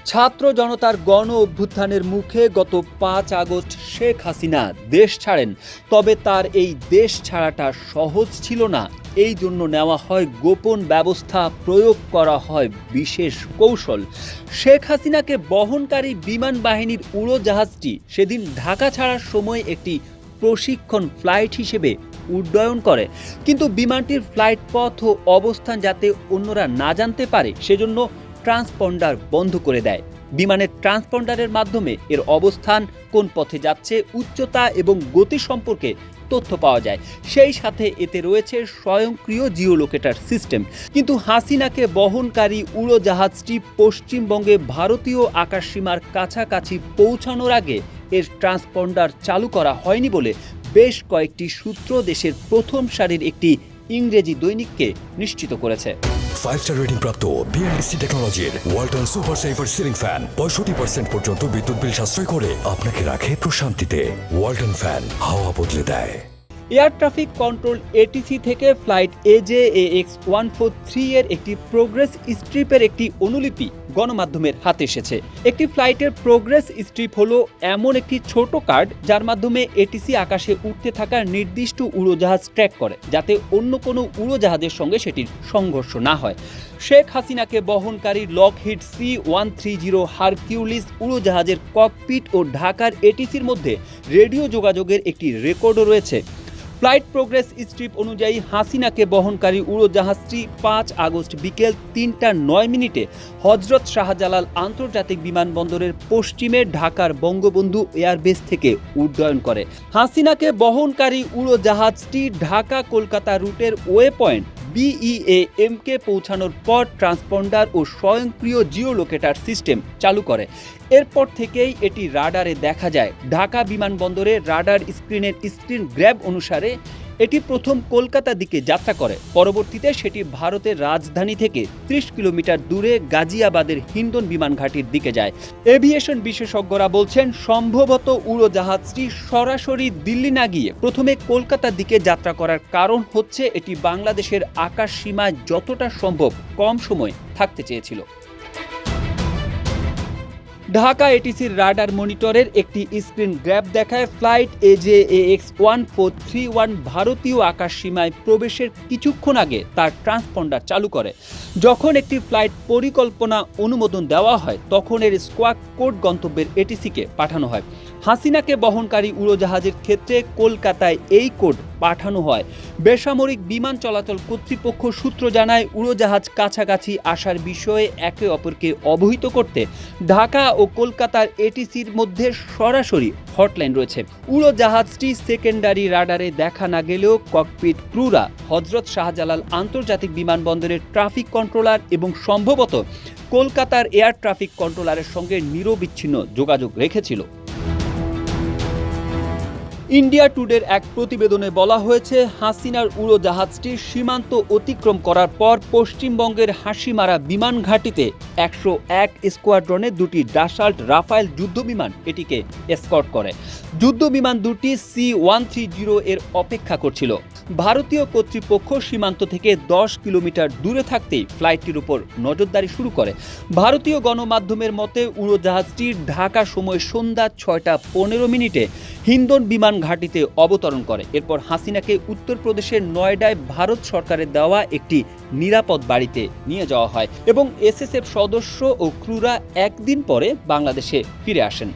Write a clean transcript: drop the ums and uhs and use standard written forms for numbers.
ছাত্র জনতার গণ অভ্যুত্থানের মুখে গত ৫ আগস্ট শেখ হাসিনা দেশ ছাড়েন। তবে তার এই দেশ ছাড়াটা সহজ ছিল না। এই জন্য নেওয়া হয় গোপন ব্যবস্থা, প্রয়োগ করা হয় বিশেষ কৌশল। শেখ হাসিনাকে বহনকারী বিমান বাহিনীর উড়োজাহাজটি সেদিন ঢাকা ছাড়ার সময় একটি প্রশিক্ষণ ফ্লাইট হিসেবে উড্ডয়ন করে, কিন্তু বিমানটির ফ্লাইট পথ ও অবস্থান যাতে অন্যরা না জানতে পারে সেজন্য ট্রান্সপন্ডার বন্ধ করে দেয়। বিমানের ট্রান্সপন্ডারের মাধ্যমে এর অবস্থান, কোন পথে যাচ্ছে, উচ্চতা এবং গতি সম্পর্কে তথ্য পাওয়া যায়। সেই সাথে এতে রয়েছে স্বয়ংক্রিয় জিওলোকেটার সিস্টেম। কিন্তু হাসিনাকে বহনকারী উড়োজাহাজটি পশ্চিমবঙ্গে ভারতীয় আকাশসীমার কাছাকাছি পৌঁছানোর আগে এর ট্রান্সপন্ডার চালু করা হয়নি বলে বেশ কয়েকটি সূত্র দেশের প্রথম সারির একটি ইংরেজি দৈনিককে নিশ্চিত করেছে। 5-স্টার রেটিং প্রাপ্ত বিএলডিসি টেকনোলজির Walton super saver ceiling fan 65% পর্যন্ত বিদ্যুৎ বিল সাশ্রয় করে আপনাকে রাখে প্রশান্তিতে। ওয়ালটন ফ্যান হাওয়া বদলে দেয়। এয়ার ট্রাফিক কন্ট্রোল এটিসি থেকে ফ্লাইট AJAX 143 এর একটি প্রোগ্রেস স্ট্রিপের একটি অনুলিপি গণমাধ্যমের হাতে এসেছে। একটি ফ্লাইটের প্রোগ্রেস স্ট্রিপ হলো এমন একটি ছোট কার্ড যার মাধ্যমে এটিসি আকাশে উঠতে থাকা নির্দিষ্ট উড়োজাহাজ ট্র্যাক করে, যাতে অন্য কোনো উড়োজাহাজের সঙ্গে সেটির সংঘর্ষ না হয়। শেখ হাসিনাকে বহনকারী লকহিড C-130 হারকিউলিস উড়োজাহাজের ককপিট ও ঢাকার এটিসির মধ্যে রেডিও যোগাযোগের একটি রেকর্ডও রয়েছে। ফ্লাইট প্রোগ্রেস স্ট্রিপ অনুযায়ী হাসিনাকে বহনকারী উড়োজাহাজটি ৫ আগস্ট বিকেল ৩টা ৯ হজরত শাহজালাল আন্তর্জাতিক বিমানবন্দরের পশ্চিমে ঢাকার বঙ্গবন্ধু এয়ারবেস থেকে উড্ডয়ন করে। হাসিনাকে বহনকারী উড়োজাহাজটি ঢাকা কলকাতা রুটের ওয়ে পয়েন্ট BEAM-কে পৌঁছানোর পর ট্রান্সপন্ডার ও স্বয়ংক্রিয় জিওলোকেটার সিস্টেম চালু করে। এরপর থেকেই এটি রাডারে দেখা যায়। ঢাকা বিমানবন্দরে রাডার স্ক্রিন গ্র্যাব অনুসারে এটি প্রথম কলকাতা দিকে যাত্রা করে। পরবর্তীতে সেটি ভারতের রাজধানী থেকে ৩০ কিলোমিটার দূরে গাজিয়াবাদের হিন্ডন বিমান ঘাঁটির দিকে যায়। এভিয়েশন বিশেষজ্ঞরা বলছেন, সম্ভবত উড়োজাহাজটি সরাসরি দিল্লি না গিয়ে প্রথমে কলকাতার দিকে যাত্রা করার কারণ হচ্ছে এটি বাংলাদেশের আকাশ সীমায় যতটা সম্ভব কম সময় থাকতে চেয়েছিল। ঢাকা এটিসির রাডার মনিটরের একটি স্ক্রিন গ্র্যাব দেখায় ফ্লাইট AJAX 1431 ভারতীয় আকাশ সীমায় প্রবেশের কিছুক্ষণ আগে তার ট্রান্সপন্ডার চালু করে। যখন একটি ফ্লাইট পরিকল্পনা অনুমোদন দেওয়া হয় তখন এর স্কোয়াড কোড গন্তব্যের এটিসিকে পাঠানো হয়। হাসিনাকে বহনকারী উড়োজাহাজের ক্ষেত্রে কলকাতায় এই কোড পাঠানো হয়। বেসামরিক বিমান চলাচল কর্তৃপক্ষ সূত্র জানায়, উড়োজাহাজ কাছাকাছি আসার বিষয়ে একে অপরকে অবহিত করতে ঢাকা ও কলকাতার এটিসির মধ্যে সরাসরি হটলাইন রয়েছে। উড়োজাহাজটি সেকেন্ডারি রাডারে দেখা না গেলেও ককপিট ক্রুরা হজরত শাহজালাল আন্তর্জাতিক বিমানবন্দরের ট্রাফিক কন্ট্রোলার এবং সম্ভবত কলকাতার এয়ার ট্রাফিক কন্ট্রোলারের সঙ্গে নিরবিচ্ছিন্ন যোগাযোগ রেখেছিল। ইন্ডিয়া টুডের এক প্রতিবেদনে বলা হয়েছে, হাসিনার উড়োজাহাজটি সীমান্ত অতিক্রম করার পর পশ্চিমবঙ্গের হাসিমারা বিমান ঘাঁটিতে 101 স্কোয়াড্রনের দুটি ডাসাল্ট রাফায়েল যুদ্ধবিমান এটিকে এসকর্ট করে। যুদ্ধবিমান দুটি C-130 এর অপেক্ষা করছিল। ভারতীয় কর্তৃপক্ষ সীমান্ত থেকে 10 কিলোমিটার দূরে থাকতেই ফ্লাইটটির উপর নজরদারি শুরু করে। ভারতীয় গণমাধ্যমের মতে উড়োজাহাজটি ঢাকা সময় সন্ধ্যা 6টা 15 হিন্ডন বিমান ঘাঁটিতে অবতরণ করে। এরপর হাসিনাকে উত্তরপ্রদেশের নয়ডায় ভারত সরকারের দেওয়া একটি নিরাপদ বাড়িতে নিয়ে যাওয়া হয় এবং SSF সদস্য ও ক্রুরা একদিন পরে বাংলাদেশে ফিরে আসেন।